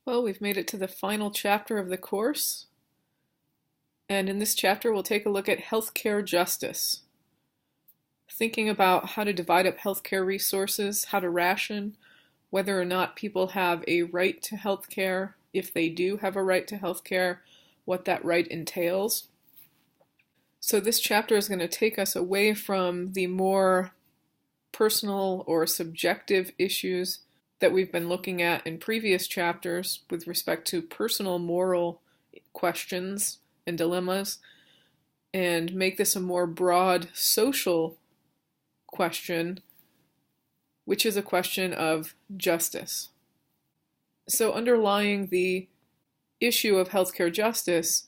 Well, we've made it to the final chapter of the course, and in this chapter we'll take a look at healthcare justice, thinking about how to divide up healthcare resources, how to ration, whether or not people have a right to healthcare, if they do have a right to healthcare, what that right entails. So this chapter is going to take us away from the more personal or subjective issues that we've been looking at in previous chapters with respect to personal moral questions and dilemmas, and make this a more broad social question, which is a question of justice. So underlying the issue of healthcare justice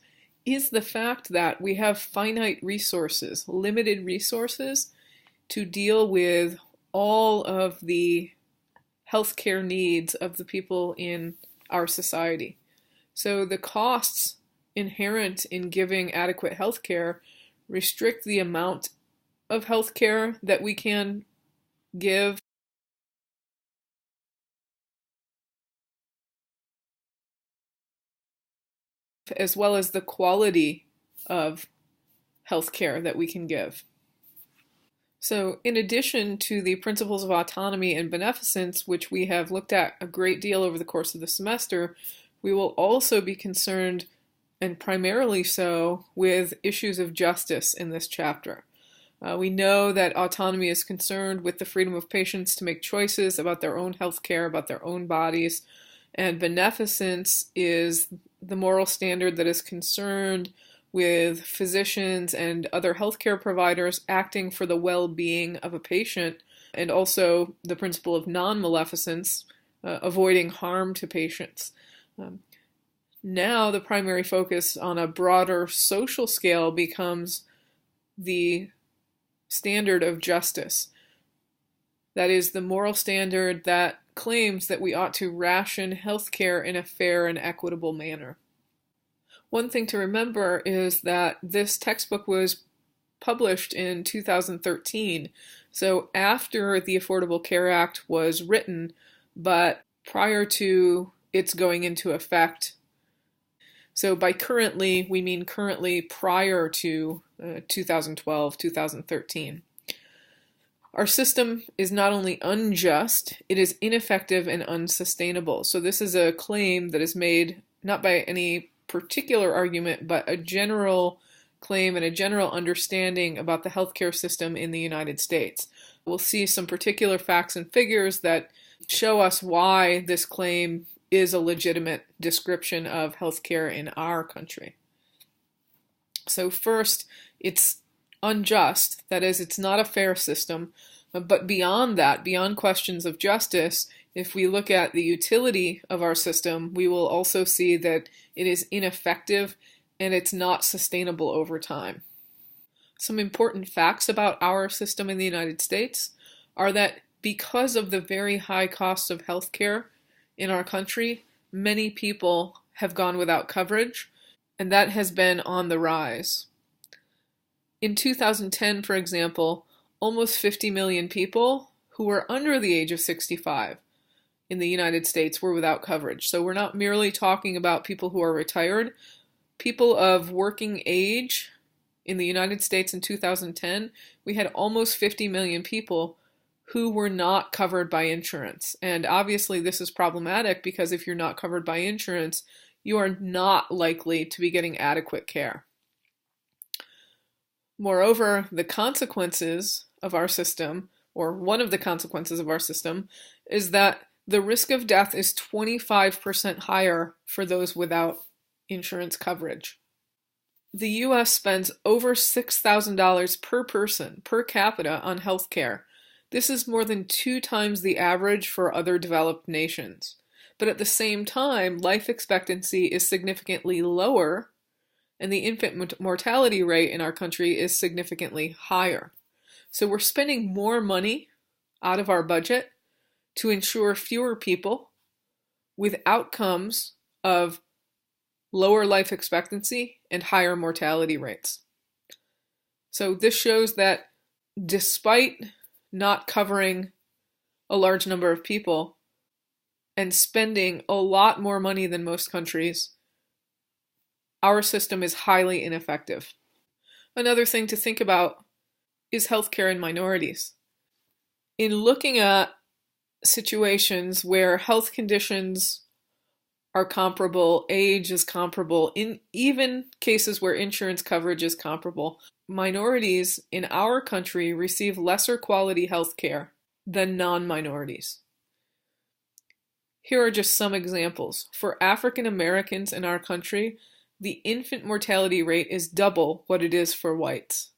is the fact that we have finite resources, limited resources, to deal with all of the healthcare needs of the people in our society. So the costs inherent in giving adequate healthcare restrict the amount of healthcare that we can give, as well as the quality of healthcare that we can give. So in addition to the principles of autonomy and beneficence, which we have looked at a great deal over the course of the semester, we will also be concerned, and primarily so, with issues of justice in this chapter. We know that autonomy is concerned with the freedom of patients to make choices about their own health care, about their own bodies, and beneficence is the moral standard that is concerned with physicians and other healthcare providers acting for the well-being of a patient, and also the principle of non-maleficence, avoiding harm to patients. Now the primary focus on a broader social scale becomes the standard of justice. That is the moral standard that claims that we ought to ration healthcare in a fair and equitable manner. One thing to remember is that this textbook was published in 2013, so after the Affordable Care Act was written, but prior to its going into effect. So by currently, we mean currently prior to 2012, 2013. Our system is not only unjust, it is ineffective and unsustainable. So this is a claim that is made not by any particular argument, but a general claim and a general understanding about the healthcare system in the United States. We'll see some particular facts and figures that show us why this claim is a legitimate description of healthcare in our country. So first, it's unjust. That is, it's not a fair system. But beyond that, beyond questions of justice, if we look at the utility of our system, we will also see that it is ineffective and it's not sustainable over time. Some important facts about our system in the United States are that because of the very high costs of healthcare in our country, many people have gone without coverage, and that has been on the rise. In 2010, for example, almost 50 million people who were under the age of 65 in the United States were without coverage. So we're not merely talking about people who are retired. People of working age in the United States in 2010, we had almost 50 million people who were not covered by insurance. And obviously this is problematic because if you're not covered by insurance, you are not likely to be getting adequate care. Moreover, the consequences of our system, or one of the consequences of our system, is that the risk of death is 25% higher for those without insurance coverage. The U.S. spends over $6,000 per person, per capita, on health care. This is more than 2 times the average for other developed nations. But at the same time, life expectancy is significantly lower, and the infant mortality rate in our country is significantly higher. So we're spending more money out of our budget to ensure fewer people with outcomes of lower life expectancy and higher mortality rates. So this shows that despite not covering a large number of people, and spending a lot more money than most countries, our system is highly ineffective. Another thing to think about is healthcare in minorities. In looking at situations where health conditions are comparable, age is comparable, in even cases where insurance coverage is comparable, minorities in our country receive lesser quality health care than non-minorities. Here are just some examples. For African Americans in our country, the infant mortality rate is double what it is for whites.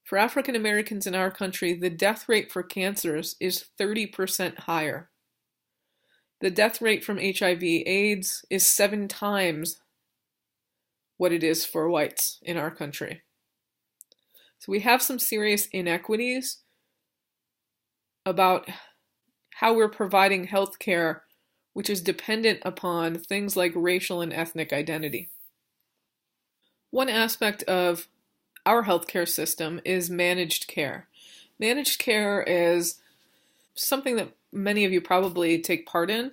For African Americans in our country, the death rate for cancers is 30% higher. The death rate from HIV/AIDS is 7 times what it is for whites in our country. So we have some serious inequities about how we're providing health care, which is dependent upon things like racial and ethnic identity. One aspect of our healthcare system is managed care. Managed care is something that many of you probably take part in.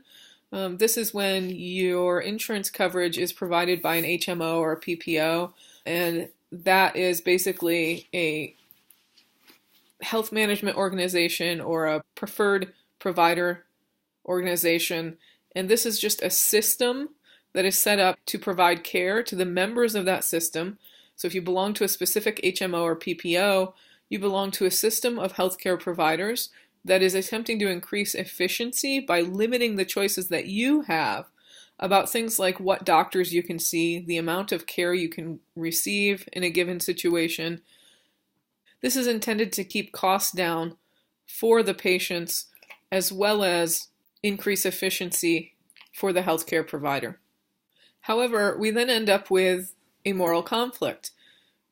This is when your insurance coverage is provided by an HMO or a PPO, and that is basically a health management organization or a preferred provider organization. And this is just a system that is set up to provide care to the members of that system. So if you belong to a specific HMO or PPO, you belong to a system of healthcare providers that is attempting to increase efficiency by limiting the choices that you have about things like what doctors you can see, the amount of care you can receive in a given situation. This is intended to keep costs down for the patients as well as increase efficiency for the healthcare provider. However, we then end up with a moral conflict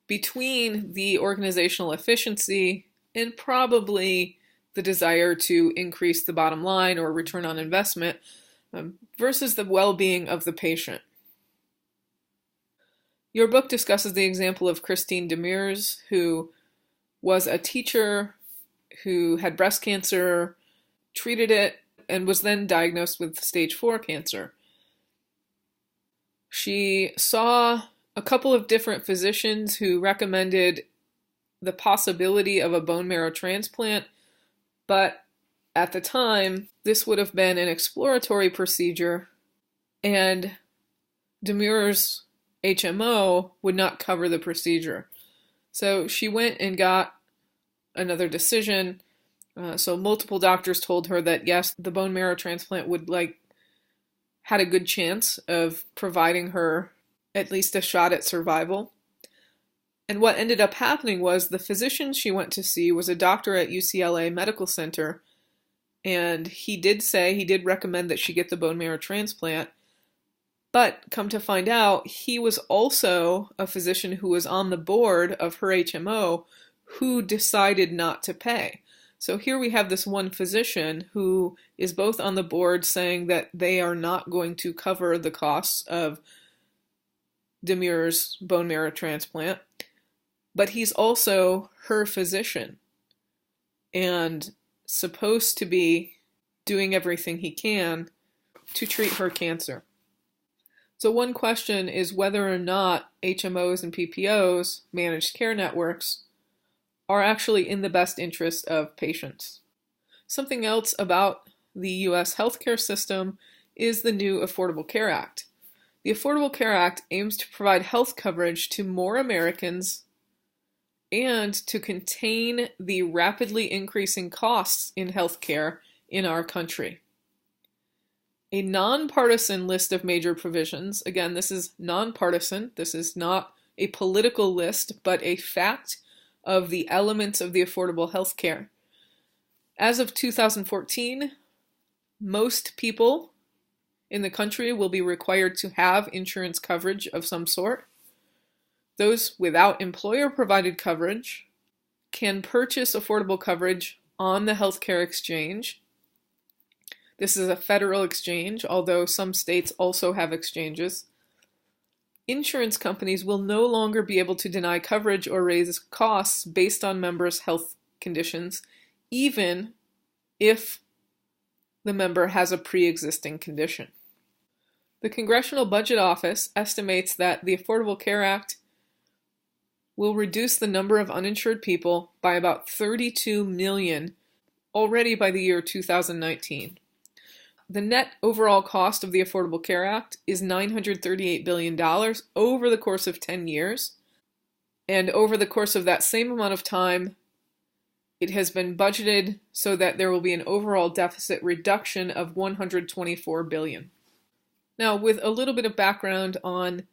between the organizational efficiency and probably the desire to increase the bottom line or return on investment versus the well-being of the patient. Your book discusses the example of Christine Demers, who was a teacher who had breast cancer, treated it, and was then diagnosed with stage 4 cancer. She saw a couple of different physicians who recommended the possibility of a bone marrow transplant, but at the time, this would have been an exploratory procedure, and Demers' HMO would not cover the procedure. So she went and got another decision. So multiple doctors told her that yes, the bone marrow transplant would had a good chance of providing her at least a shot at survival. And what ended up happening was the physician she went to see was a doctor at UCLA Medical Center, and he did recommend that she get the bone marrow transplant. But come to find out, he was also a physician who was on the board of her HMO who decided not to pay. So here we have this one physician who is both on the board saying that they are not going to cover the costs of Demers' bone marrow transplant, but he's also her physician and supposed to be doing everything he can to treat her cancer. So one question is whether or not HMOs and PPOs, managed care networks, are actually in the best interest of patients. Something else about the U.S. healthcare system is the new Affordable Care Act. The Affordable Care Act aims to provide health coverage to more Americans and to contain the rapidly increasing costs in healthcare in our country. A nonpartisan list of major provisions, again, this is nonpartisan, this is not a political list, but a fact of the elements of the affordable health care. As of 2014, most people in the country will be required to have insurance coverage of some sort. Those without employer-provided coverage can purchase affordable coverage on the healthcare exchange. This is a federal exchange, although some states also have exchanges. Insurance companies will no longer be able to deny coverage or raise costs based on members' health conditions, even if the member has a pre-existing condition. The Congressional Budget Office estimates that the Affordable Care Act will reduce the number of uninsured people by about 32 million already by the year 2019. The net overall cost of the Affordable Care Act is $938 billion over the course of 10 years. And over the course of that same amount of time, it has been budgeted so that there will be an overall deficit reduction of $124 billion. Now, with a little bit of background on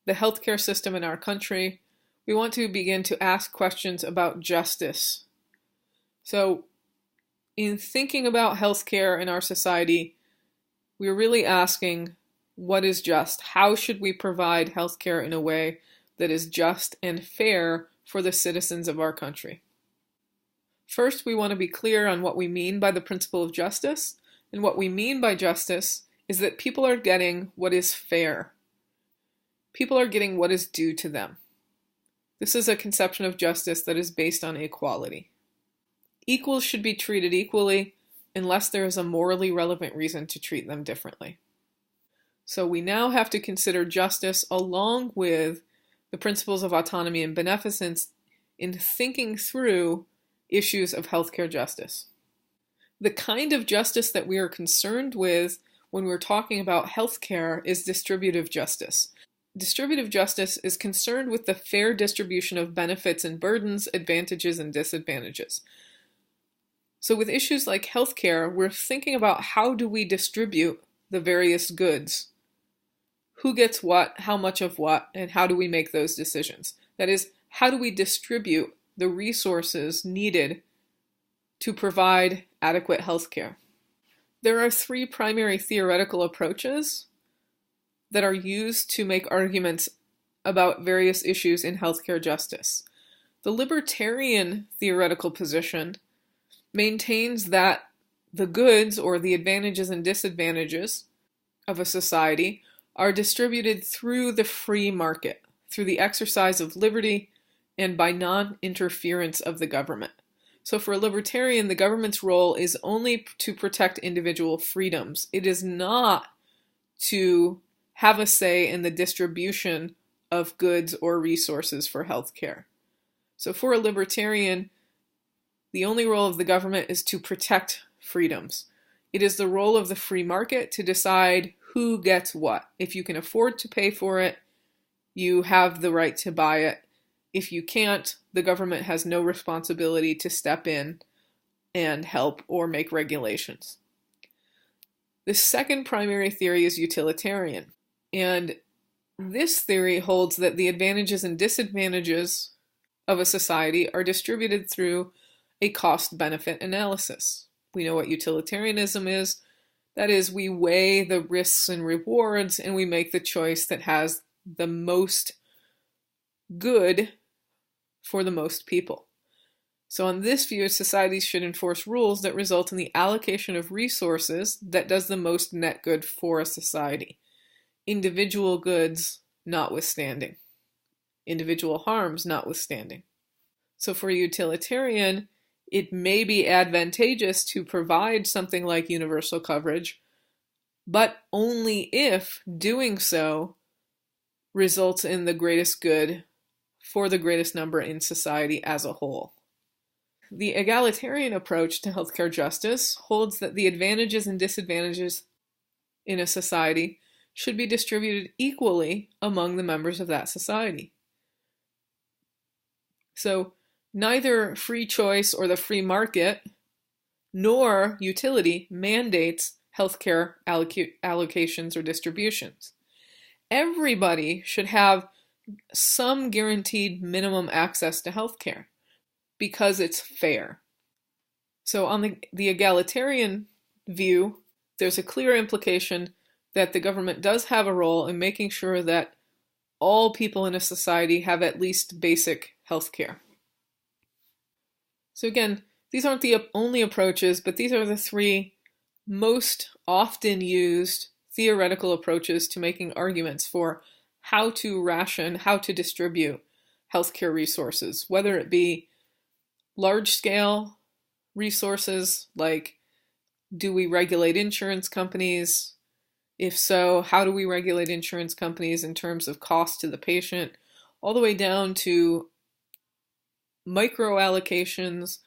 the healthcare system in our country, we want to begin to ask questions about justice. So, in thinking about healthcare in our society, we're really asking, what is just? How should we provide healthcare in a way that is just and fair for the citizens of our country? First, we want to be clear on what we mean by the principle of justice. And what we mean by justice is that people are getting what is fair. People are getting what is due to them. This is a conception of justice that is based on equality. Equals should be treated equally unless there is a morally relevant reason to treat them differently. So we now have to consider justice along with the principles of autonomy and beneficence in thinking through issues of healthcare justice. The kind of justice that we are concerned with when we're talking about healthcare is distributive justice. Distributive justice is concerned with the fair distribution of benefits and burdens, advantages and disadvantages. So with issues like healthcare, we're thinking about how do we distribute the various goods? Who gets what, how much of what, and how do we make those decisions? That is, how do we distribute the resources needed to provide adequate healthcare? There are three primary theoretical approaches that are used to make arguments about various issues in healthcare justice. The libertarian theoretical position maintains that the goods or the advantages and disadvantages of a society are distributed through the free market, through the exercise of liberty and by non-interference of the government. So for a libertarian, the government's role is only to protect individual freedoms. It is not to have a say in the distribution of goods or resources for healthcare. So for a libertarian, the only role of the government is to protect freedoms. It is the role of the free market to decide who gets what. If you can afford to pay for it, you have the right to buy it. If you can't, the government has no responsibility to step in and help or make regulations. The second primary theory is utilitarian. And this theory holds that the advantages and disadvantages of a society are distributed through a cost-benefit analysis. We know what utilitarianism is. That is, we weigh the risks and rewards and we make the choice that has the most good for the most people. So on this view, societies should enforce rules that result in the allocation of resources that does the most net good for a society. Individual goods notwithstanding. Individual harms notwithstanding. So for a utilitarian, it may be advantageous to provide something like universal coverage, but only if doing so results in the greatest good for the greatest number in society as a whole. The egalitarian approach to healthcare justice holds that the advantages and disadvantages in a society should be distributed equally among the members of that society. So neither free choice or the free market nor utility mandates healthcare allocations or distributions. Everybody should have some guaranteed minimum access to healthcare because it's fair. So on the egalitarian view, there's a clear implication that the government does have a role in making sure that all people in a society have at least basic healthcare. So again, these aren't the only approaches, but these are the three most often used theoretical approaches to making arguments for how to ration, how to distribute healthcare resources, whether it be large-scale resources like Do we regulate insurance companies? If so, how do we regulate insurance companies in terms of cost to the patient, all the way down to micro allocations,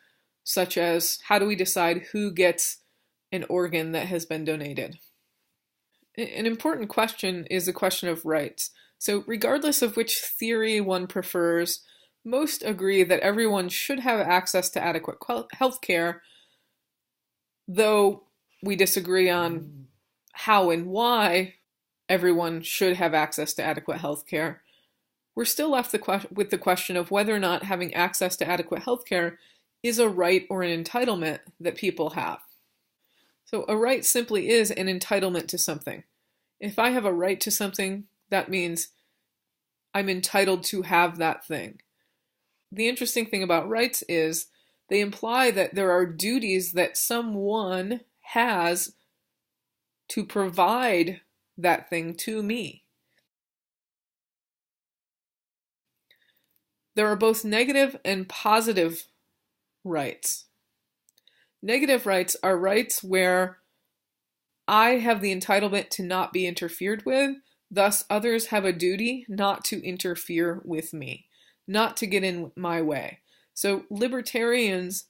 such as how do we decide who gets an organ that has been donated? An important question is the question of rights. So regardless of which theory one prefers, most agree that everyone should have access to adequate health care, though we disagree on how and why everyone should have access to adequate health care. We're still left with the question of whether or not having access to adequate health care is a right or an entitlement that people have. So a right simply is an entitlement to something. If I have a right to something, that means I'm entitled to have that thing. The interesting thing about rights is they imply that there are duties that someone has to provide that thing to me. There are both negative and positive rights. Negative rights are rights where I have the entitlement to not be interfered with, thus others have a duty not to interfere with me, not to get in my way. So libertarians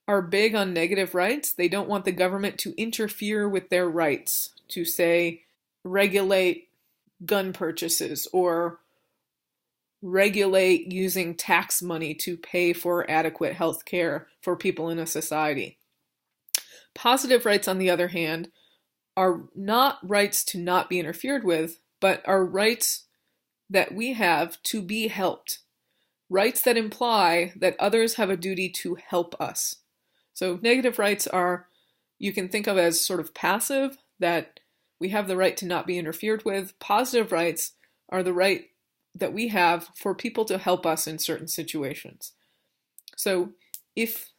are big on negative rights. They don't want the government to interfere with their rights, to say, regulate gun purchases or regulate using tax money to pay for adequate health care for people in a society. Positive rights, on the other hand, are not rights to not be interfered with, but are rights that we have to be helped. Rights that imply that others have a duty to help us. So negative rights are, you can think of as sort of passive, that we have the right to not be interfered with. Positive rights are the right that we have for people to help us in certain situations. So if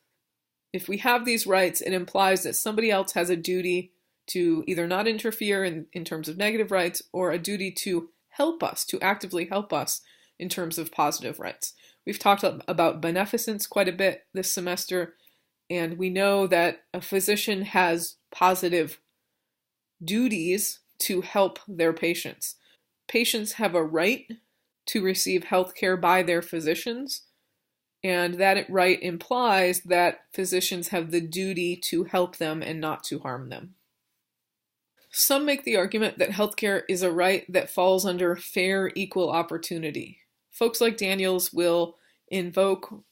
we have these rights, it implies that somebody else has a duty to either not interfere in terms of negative rights, or a duty to help us, to actively help us in terms of positive rights. We've talked about beneficence quite a bit this semester, and we know that a physician has positive duties to help their patients. Patients have a right to receive health care by their physicians, and that right implies that physicians have the duty to help them and not to harm them. Some make the argument that healthcare is a right that falls under fair, equal opportunity. Folks like Daniels will invoke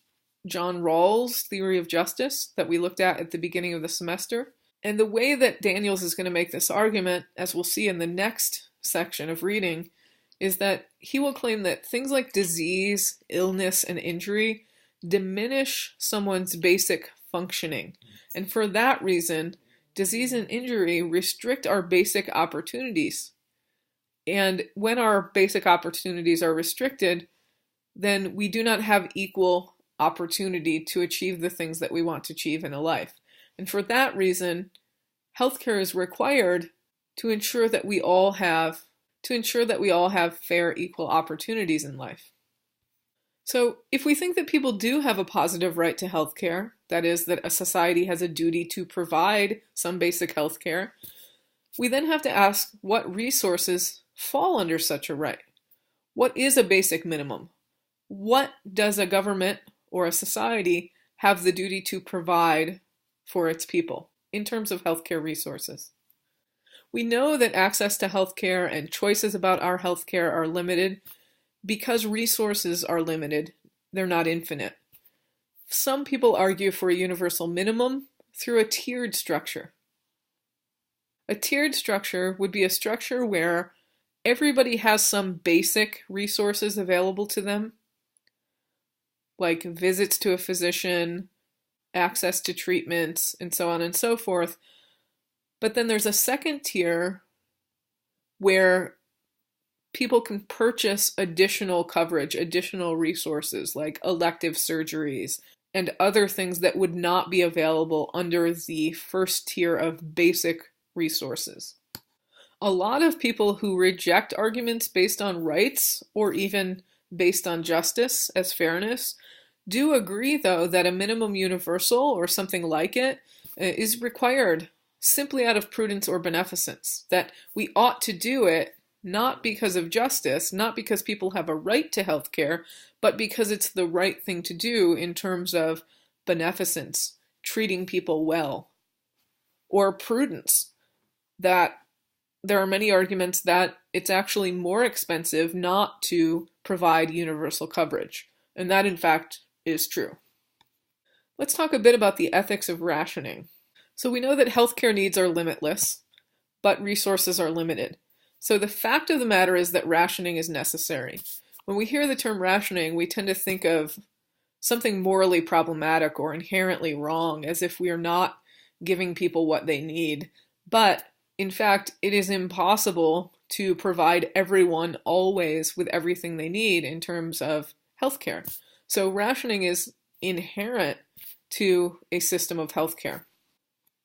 John Rawls' theory of justice that we looked at the beginning of the semester. And the way that Daniels is going to make this argument, as we'll see in the next section of reading, is that he will claim that things like disease, illness, and injury diminish someone's basic functioning. And for that reason, disease and injury restrict our basic opportunities. And when our basic opportunities are restricted, then we do not have equal opportunity to achieve the things that we want to achieve in a life. And for that reason, healthcare is required to ensure that we all have fair, equal opportunities in life. So if we think that people do have a positive right to health care, that is, that a society has a duty to provide some basic health care, we then have to ask what resources fall under such a right. What is a basic minimum? What does a government or a society have the duty to provide for its people in terms of healthcare resources? We know that access to healthcare and choices about our healthcare are limited because resources are limited. They're not infinite. Some people argue for a universal minimum through a tiered structure. A tiered structure would be a structure where everybody has some basic resources available to them, like visits to a physician, access to treatments, and so on and so forth. But then there's a second tier where people can purchase additional coverage, additional resources like elective surgeries and other things that would not be available under the first tier of basic resources. A lot of people who reject arguments based on rights or even based on justice as fairness do agree, though, that a minimum universal or something like it is required simply out of prudence or beneficence, that we ought to do it not because of justice, not because people have a right to health care, but because it's the right thing to do in terms of beneficence, treating people well, or prudence, that there are many arguments that it's actually more expensive not to provide universal coverage. And that, in fact, is true. Let's talk a bit about the ethics of rationing. So we know that healthcare needs are limitless, but resources are limited. So the fact of the matter is that rationing is necessary. When we hear the term rationing, we tend to think of something morally problematic or inherently wrong, as if we are not giving people what they need. But in fact, it is impossible to provide everyone always with everything they need in terms of healthcare. So rationing is inherent to a system of healthcare.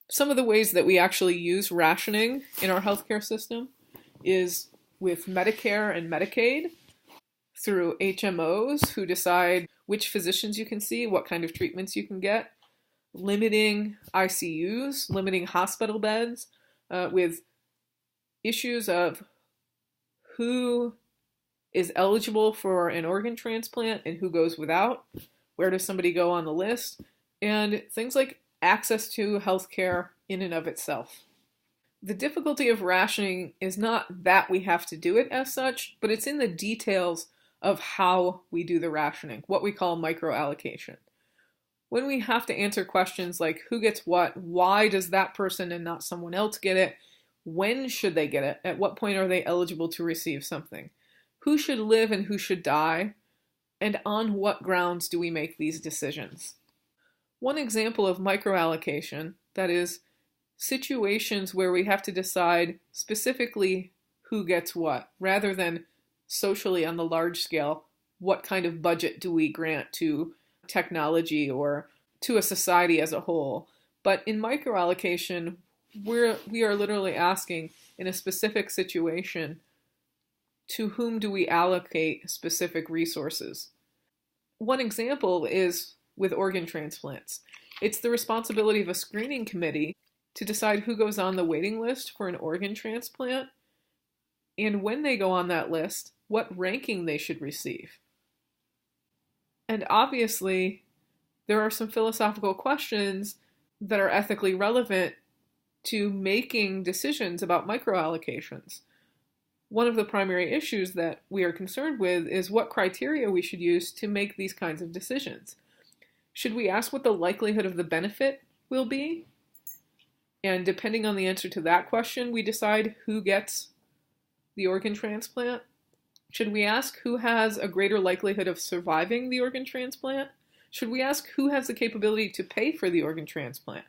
Some of the ways that we actually use rationing in our healthcare system is with Medicare and Medicaid, through HMOs who decide which physicians you can see, what kind of treatments you can get, limiting ICUs, limiting hospital beds, with issues of who is eligible for an organ transplant and who goes without, where does somebody go on the list, and things like access to healthcare in and of itself. The difficulty of rationing is not that we have to do it as such, but it's in the details of how we do the rationing, what we call microallocation. When we have to answer questions like who gets what, why does that person and not someone else get it, when should they get it, at what point are they eligible to receive something, who should live and who should die, and on what grounds do we make these decisions. One example of microallocation, that is, situations where we have to decide specifically who gets what, rather than socially on the large scale, what kind of budget do we grant to technology or to a society as a whole. But in microallocation, we are literally asking, in a specific situation, to whom do we allocate specific resources? One example is with organ transplants. It's the responsibility of a screening committee to decide who goes on the waiting list for an organ transplant, and when they go on that list, what ranking they should receive. And obviously, there are some philosophical questions that are ethically relevant to making decisions about microallocations. One of the primary issues that we are concerned with is what criteria we should use to make these kinds of decisions. Should we ask what the likelihood of the benefit will be? And depending on the answer to that question, we decide who gets the organ transplant. Should we ask who has a greater likelihood of surviving the organ transplant? Should we ask who has the capability to pay for the organ transplant?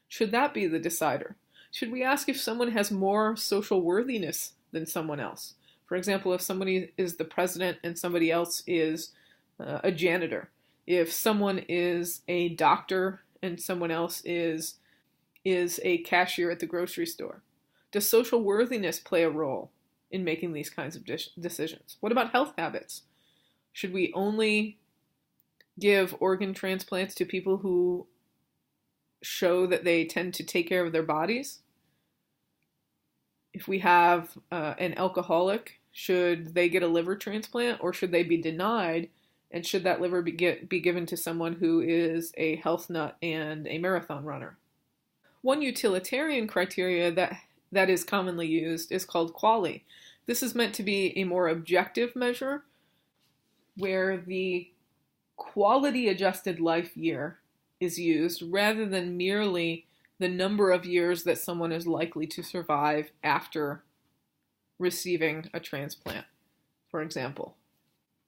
Should that be the decider? Should we ask if someone has more social worthiness than someone else? For example, if somebody is the president and somebody else is a janitor. If someone is a doctor and someone else is a cashier at the grocery store. Does social worthiness play a role in making these kinds of decisions? What about health habits? Should we only give organ transplants to people who show that they tend to take care of their bodies? If we have an alcoholic, should they get a liver transplant, or should they be denied? And should that liver be given to someone who is a health nut and a marathon runner? One utilitarian criteria that is commonly used is called QALY. This is meant to be a more objective measure where the quality-adjusted life year is used rather than merely the number of years that someone is likely to survive after receiving a transplant, for example.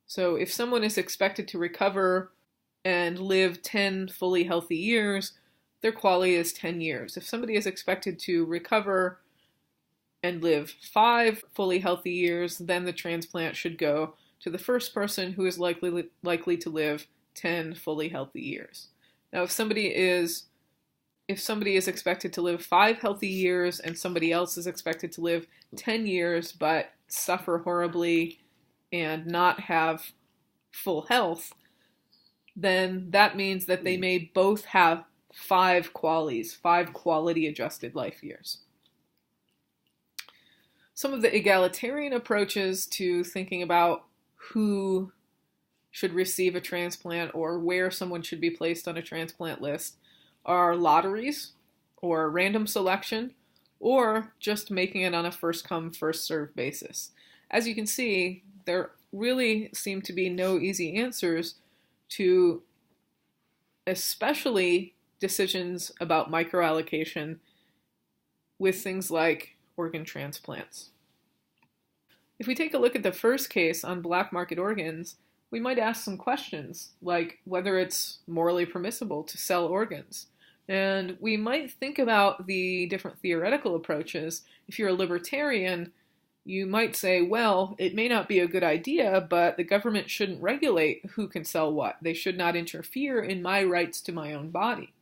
So if someone is expected to recover and live 10 fully healthy years, their QALY is 10 years. If somebody is expected to recover and live 5 fully healthy years, then the transplant should go to the first person who is likely to live 10 fully healthy years. Now, if somebody is expected to live 5 healthy years and somebody else is expected to live 10 years but suffer horribly and not have full health, then that means that they may both have 5 QALYs, 5 quality adjusted life years. Some of the egalitarian approaches to thinking about who should receive a transplant or where someone should be placed on a transplant list are lotteries or random selection or just making it on a first come, first served basis. As you can see, there really seem to be no easy answers to especially decisions about microallocation with things like organ transplants. If we take a look at the first case on black market organs, we might ask some questions like whether it's morally permissible to sell organs. And we might think about the different theoretical approaches. If you're a libertarian, you might say, well, it may not be a good idea, but the government shouldn't regulate who can sell what. They should not interfere in my rights to my own body.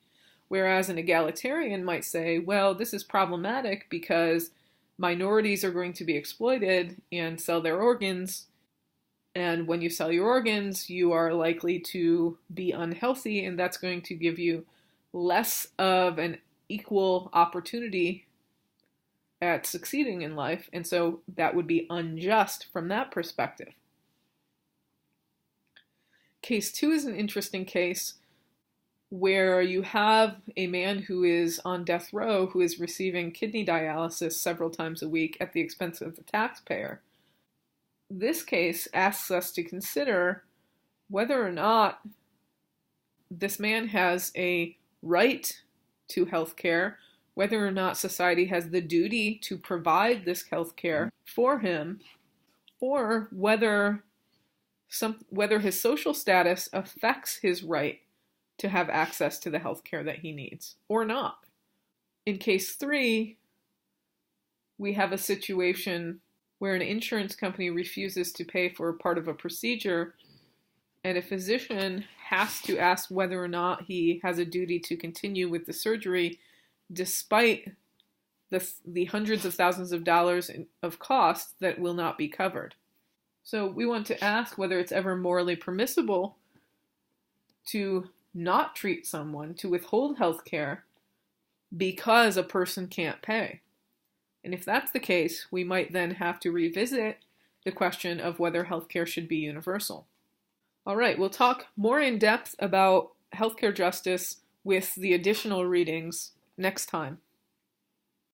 Whereas an egalitarian might say, well, this is problematic because minorities are going to be exploited and sell their organs. And when you sell your organs, you are likely to be unhealthy, and that's going to give you less of an equal opportunity at succeeding in life, and so that would be unjust from that perspective. Case 2 is an interesting case where you have a man who is on death row who is receiving kidney dialysis several times a week at the expense of the taxpayer. This case asks us to consider whether or not this man has a right to health care, whether or not society has the duty to provide this health care for him, or whether his social status affects his right to have access to the health care that he needs, or not. In case 3, we have a situation where an insurance company refuses to pay for part of a procedure, and a physician has to ask whether or not he has a duty to continue with the surgery despite the hundreds of thousands of dollars of costs that will not be covered. So we want to ask whether it's ever morally permissible to not treat someone, to withhold health care because a person can't pay. And if that's the case, we might then have to revisit the question of whether healthcare should be universal. All right, we'll talk more in depth about healthcare justice with the additional readings next time.